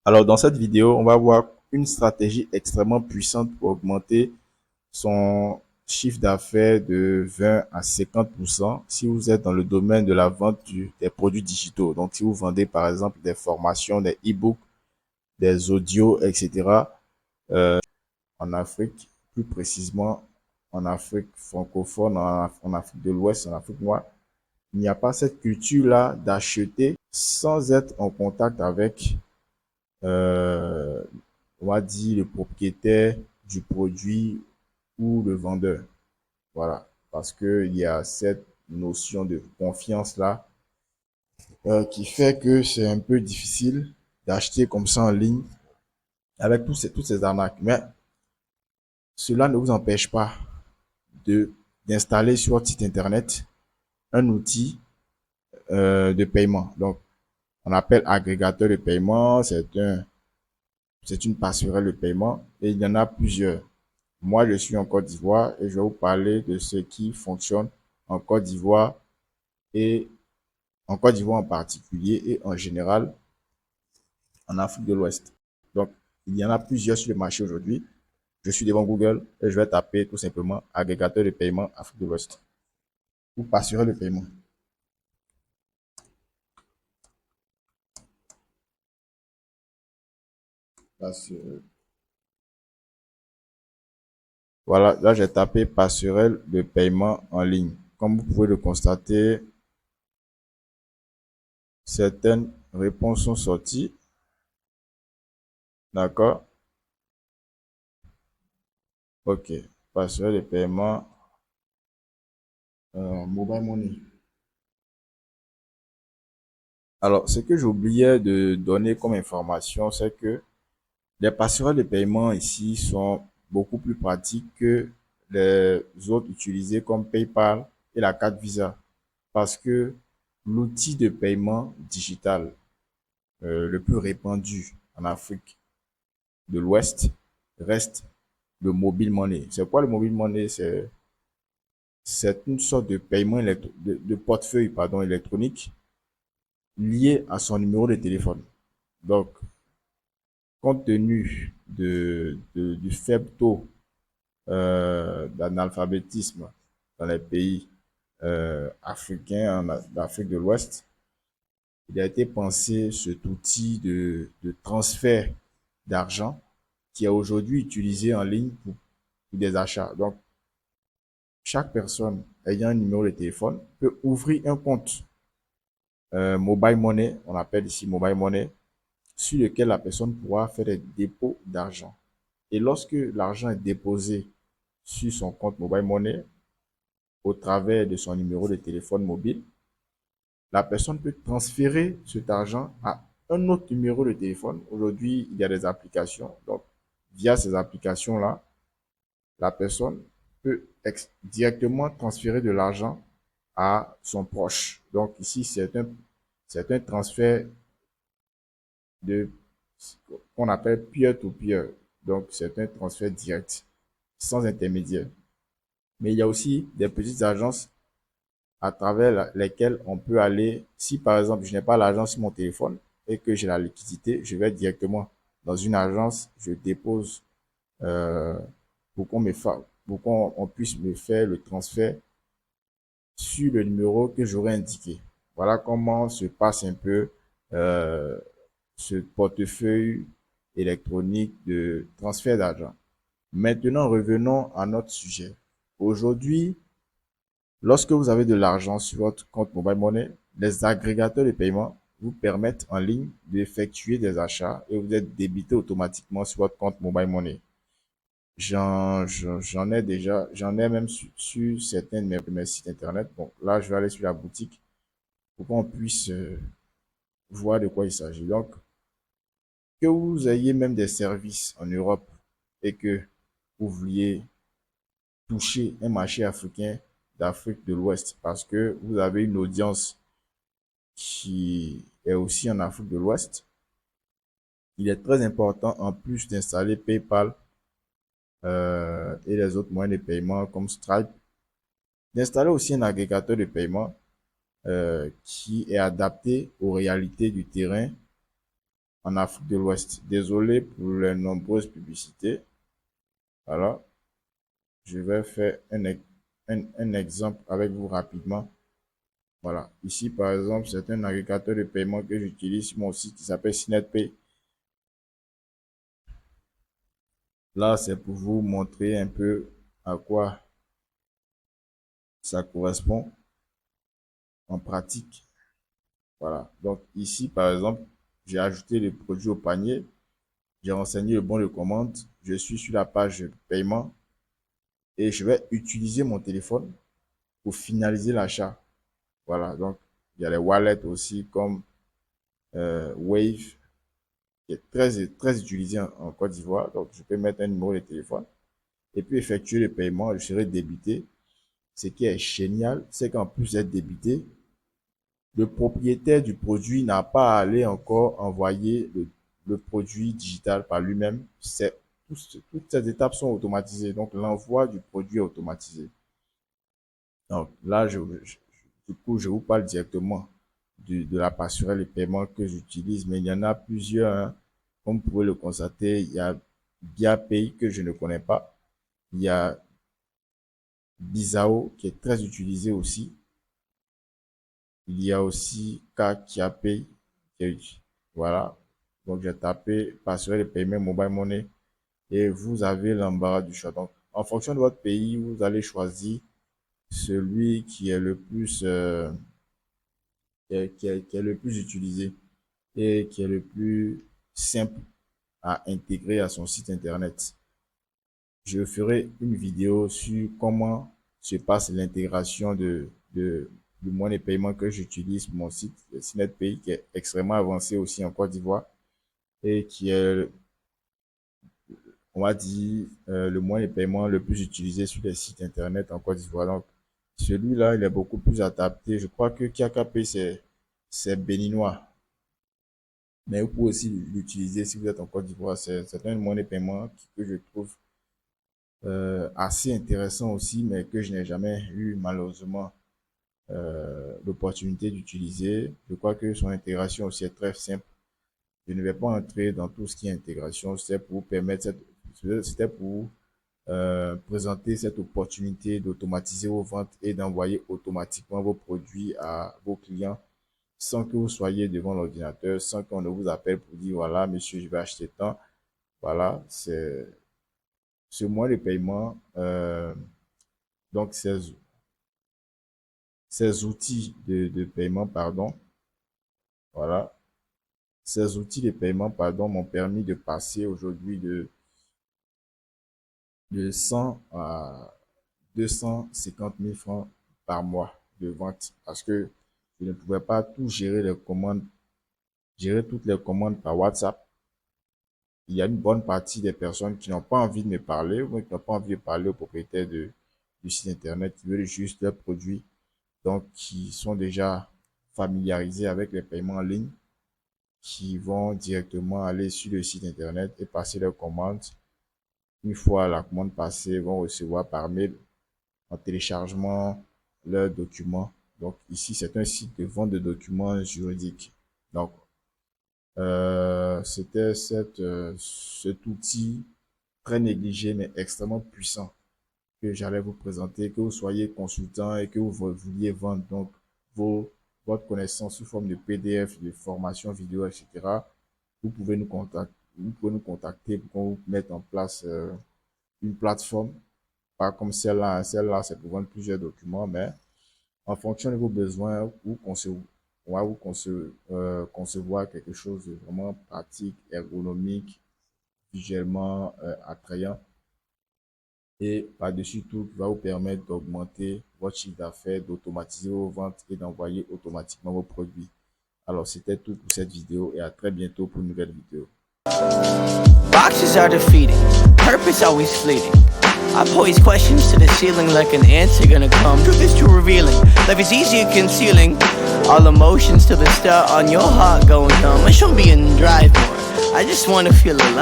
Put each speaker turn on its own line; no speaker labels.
Alors, dans cette vidéo, on va voir une stratégie extrêmement puissante pour augmenter son chiffre d'affaires de 20 à 50% si vous êtes dans le domaine de la vente des produits digitaux. Donc, si vous vendez par exemple des formations, des e-books, des audios, etc. En Afrique, plus précisément en Afrique francophone, en Afrique de l'Ouest, en Afrique noire, il n'y a pas cette culture-là d'acheter sans être en contact avec euh, on va dire, le propriétaire du produit ou le vendeur. Voilà. Parce que il y a cette notion de confiance-là qui fait que c'est un peu difficile d'acheter comme ça en ligne avec toutes ces arnaques. Mais cela ne vous empêche pas de d'installer sur votre site internet un outil de paiement. Donc, on appelle agrégateur de paiement. C'est une passerelle de paiement et il y en a plusieurs. Moi, je suis en Côte d'Ivoire et je vais vous parler de ce qui fonctionne en Côte d'Ivoire et en Côte d'Ivoire en particulier et en général en Afrique de l'Ouest. Donc, il y en a plusieurs sur le marché aujourd'hui. Je suis devant Google et je vais taper tout simplement agrégateur de paiement Afrique de l'Ouest ou passerelle de paiement. Voilà, là j'ai tapé passerelle de paiement en ligne. Comme vous pouvez le constater, certaines réponses sont sorties. D'accord? Ok. Passerelle de paiement mobile money. Alors, ce que j'oubliais de donner comme information, c'est que les passerelles de paiement ici sont beaucoup plus pratiques que les autres utilisés comme PayPal et la carte Visa. Parce que l'outil de paiement digital le plus répandu en Afrique de l'Ouest reste le mobile money. C'est quoi le mobile money? C'est une sorte de paiement de portefeuille pardon, électronique lié à son numéro de téléphone. Donc, compte tenu du faible taux d'analphabétisme dans les pays africains, d'Afrique de l'Ouest, il a été pensé cet outil de transfert d'argent qui est aujourd'hui utilisé en ligne pour des achats. Donc, chaque personne ayant un numéro de téléphone peut ouvrir un compte mobile money, on appelle ici mobile money, sur lequel la personne pourra faire des dépôts d'argent. Et lorsque l'argent est déposé sur son compte mobile money au travers de son numéro de téléphone mobile, la personne peut transférer cet argent à un autre numéro de téléphone. Aujourd'hui, il y a des applications. Donc, via ces applications-là, la personne peut directement transférer de l'argent à son proche. Donc, ici, c'est un transfert de qu'on appelle peer-to-peer. Donc, c'est un transfert direct, sans intermédiaire. Mais il y a aussi des petites agences à travers lesquelles on peut aller. Si par exemple, je n'ai pas l'argent sur mon téléphone et que j'ai la liquidité, je vais directement dans une agence, je dépose euh, pour qu'on puisse me faire le transfert sur le numéro que j'aurais indiqué. Voilà comment se passe un peu euh, ce portefeuille électronique de transfert d'argent. Maintenant, revenons à notre sujet. Aujourd'hui, lorsque vous avez de l'argent sur votre compte mobile money, les agrégateurs de paiement vous permettent en ligne d'effectuer des achats et vous êtes débité automatiquement sur votre compte mobile money. J'en ai même sur certains de mes sites internet. Bon, là, je vais aller sur la boutique pour qu'on puisse voir de quoi il s'agit. Donc, que vous ayez même des services en Europe et que vous vouliez toucher un marché africain d'Afrique de l'Ouest parce que vous avez une audience qui est aussi en Afrique de l'Ouest, il est très important, en plus d'installer PayPal et les autres moyens de paiement comme Stripe, d'installer aussi un agrégateur de paiement qui est adapté aux réalités du terrain en Afrique de l'Ouest. Désolé pour les nombreuses publicités. Alors, je vais faire un exemple avec vous rapidement. Voilà. Ici, par exemple, c'est un agrégateur de paiement que j'utilise sur mon site qui s'appelle SynetPay. Là, c'est pour vous montrer un peu à quoi ça correspond en pratique. Voilà. Donc, ici, par exemple, j'ai ajouté les produits au panier. J'ai renseigné le bon de commande. Je suis sur la page paiement et je vais utiliser mon téléphone pour finaliser l'achat. Voilà. Donc, il y a les wallets aussi comme Wave qui est très utilisé en Côte d'Ivoire. Donc, je peux mettre un numéro de téléphone et puis effectuer le paiement. Je serai débité. Ce qui est génial, c'est qu'en plus d'être débité, le propriétaire du produit n'a pas à aller encore envoyer le produit digital par lui-même. Toutes ces étapes sont automatisées. Donc, l'envoi du produit est automatisé. Donc, là, du coup, je vous parle directement de la passerelle de paiement que j'utilise, mais il y en a plusieurs, hein. Comme vous pouvez le constater, il y a BiaPay que je ne connais pas. Il y a Bizao qui est très utilisé aussi. Il y a aussi KakiaPay. Voilà. Donc, j'ai tapé passerelle de paiement mobile money et vous avez l'embarras du choix. Donc, en fonction de votre pays, vous allez choisir celui qui est le plus, qui est le plus utilisé et qui est le plus simple à intégrer à son site internet. Je ferai une vidéo sur comment se passe l'intégration du moyen de paiement que j'utilise pour mon site SynetPay, qui est extrêmement avancé aussi en Côte d'Ivoire et qui est, on va dire, le moyen de paiement le plus utilisé sur les sites internet en Côte d'Ivoire. Donc, celui-là, il est beaucoup plus adapté. Je crois que KakiaPay, c'est béninois. Mais vous pouvez aussi l'utiliser si vous êtes en Côte d'Ivoire. C'est un moyen de paiement que je trouve assez intéressant aussi, mais que je n'ai jamais eu malheureusement l'opportunité d'utiliser. Je crois que son intégration aussi est très simple. Je ne vais pas entrer dans tout ce qui est intégration. C'était pour vous permettre c'était pour présenter cette opportunité d'automatiser vos ventes et d'envoyer automatiquement vos produits à vos clients sans que vous soyez devant l'ordinateur, sans qu'on ne vous appelle pour dire voilà, monsieur, je vais acheter tant. Voilà, c'est ce moyen de paiement. Donc, ces outils de paiement, pardon, voilà, ces outils de paiement, pardon, m'ont permis de passer aujourd'hui de 100 à 250 000 francs par mois de vente parce que je ne pouvais pas tout gérer gérer toutes les commandes par WhatsApp. Il y a une bonne partie des personnes qui n'ont pas envie de me parler ou qui n'ont pas envie de parler au propriétaire du site internet, qui veulent juste leurs produits, donc qui sont déjà familiarisés avec les paiements en ligne, qui vont directement aller sur le site internet et passer leurs commandes. Une fois la commande passée, vont recevoir par mail en téléchargement leurs documents. Donc ici, c'est un site de vente de documents juridiques. Donc, c'était cet outil très négligé mais extrêmement puissant que j'allais vous présenter, que vous soyez consultant et que vous vouliez vendre donc votre connaissance sous forme de PDF, de formation vidéo, etc. Vous pouvez nous contacter pour qu'on vous mette en place une plateforme, pas comme celle-là. Hein. Celle-là, c'est pour vendre plusieurs documents, mais en fonction de vos besoins, on va vous concevoir quelque chose de vraiment pratique, ergonomique, visuellement attrayant et par-dessus tout, qui va vous permettre d'augmenter votre chiffre d'affaires, d'automatiser vos ventes et d'envoyer automatiquement vos produits. Alors, c'était tout pour cette vidéo et à très bientôt pour une nouvelle vidéo.
Boxes are defeating, purpose always fleeting. I pose questions to the ceiling like an answer gonna come. Truth is too revealing, life is easier concealing all emotions till they start on your heart going numb. I shouldn't be in drive more, I just wanna feel alive.